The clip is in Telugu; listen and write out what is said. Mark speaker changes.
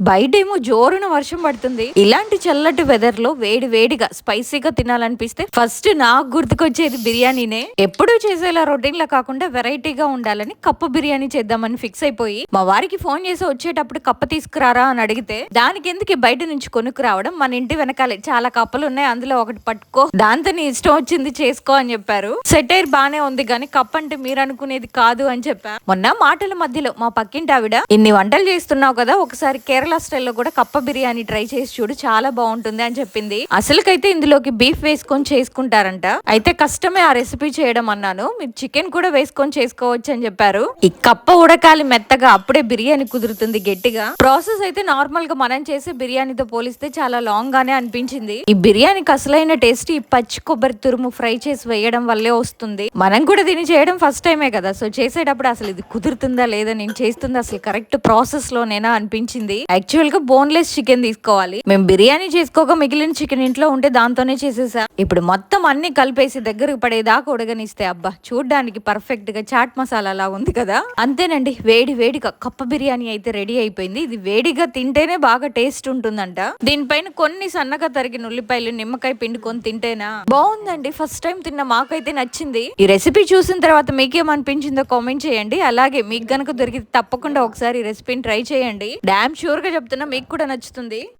Speaker 1: బయటేమో జోరున వర్షం పడుతుంది. ఇలాంటి చల్లటి వెదర్ లో వేడి వేడిగా స్పైసీగా తినాలనిపిస్తే ఫస్ట్ నాకు గుర్తుకొచ్చేది బిర్యానీనే. ఎప్పుడూ చేసేలా రొటీన్ లా కాకుండా వెరైటీగా ఉండాలని కప్పు బిర్యానీ చేద్దామని ఫిక్స్ అయిపోయి మా వారికి ఫోన్ చేసి వచ్చేటప్పుడు కప్ప తీసుకురారా అని అడిగితే దానికి ఎందుకు బయట నుంచి కొనుక్కు రావడం, మన ఇంటి వెనకాలే చాలా కప్పలు ఉన్నాయి, అందులో ఒకటి పట్టుకో, దాంతో నీ ఇష్టం వచ్చింది చేసుకో అని చెప్పారు. సెటైర్ బానే ఉంది కానీ కప్ అంటే మీరు అనుకునేది కాదు అని చెప్పా. మొన్న మాటల మధ్యలో మా పక్కింటి ఆవిడ, ఇన్ని వంటలు చేస్తున్నావు కదా, ఒకసారి కేరళ స్టైల్లో కూడా కప్ప బిర్యానీ ట్రై చేసి చూడు, చాలా బాగుంటుంది అని చెప్పింది. అసలుకైతే ఇందులోకి బీఫ్ వేసుకొని చేసుకుంటారంట, అయితే కష్టమే ఆ రెసిపీ చేయడం అన్నాను. మీరు చికెన్ కూడా వేసుకొని చేసుకోవచ్చు అని చెప్పారు. ఈ కప్ప ఉడకాలి మెత్తగా, అప్పుడే బిర్యానీ కుదురుతుంది గట్టిగా. ప్రాసెస్ అయితే నార్మల్ గా మనం చేసే బిర్యానీతో పోలిస్తే చాలా లాంగ్ గానే అనిపించింది. ఈ బిర్యానీకి అసలైన టేస్ట్ ఈ పచ్చి కొబ్బరి తురుము ఫ్రై చేసి వేయడం వల్లే వస్తుంది. మనం కూడా దీన్ని చేయడం ఫస్ట్ టైమే కదా, సో చేసేటప్పుడు అసలు ఇది కుదురుతుందా లేదా, నేను చేస్తుంది అసలు కరెక్ట్ ప్రాసెస్ లోనేనా అనిపించింది. యాక్చువల్ గా బోన్లెస్ చికెన్ తీసుకోవాలి. మేము బిర్యానీ చేసుకోగా మిగిలిన చికెన్ ఇంట్లో ఉంటే దాంతోనే చేసేసా. ఇప్పుడు మొత్తం అన్ని కలిపేసి దగ్గరకు పడేదాకా ఉడగనిస్తే అబ్బా చూడ్డానికి పర్ఫెక్ట్ గా చాట్ మసాలా లా ఉంది కదా. అంతేనండి, వేడి వేడిగా కప్ప బిర్యానీ అయితే రెడీ అయిపోయింది. ఇది వేడిగా తింటేనే బాగా టేస్ట్ ఉంటుందంట. దీనిపైన కొన్ని సన్నగా తరిగిన ఉల్లిపాయలు, నిమ్మకాయ పిండుకొని తింటేనా బాగుందండి. ఫస్ట్ టైం తిన్న మాకైతే నచ్చింది. ఈ రెసిపీ చూసిన తర్వాత మీకేమనిపించిందో కామెంట్ చేయండి. అలాగే మీకు గనక దొరికితే తప్పకుండా ఒకసారి ఈ రెసిపీని ట్రై చేయండి. డామ్ షూర్ గా చెప్తున్నా మీకు కూడా నచ్చుతుంది.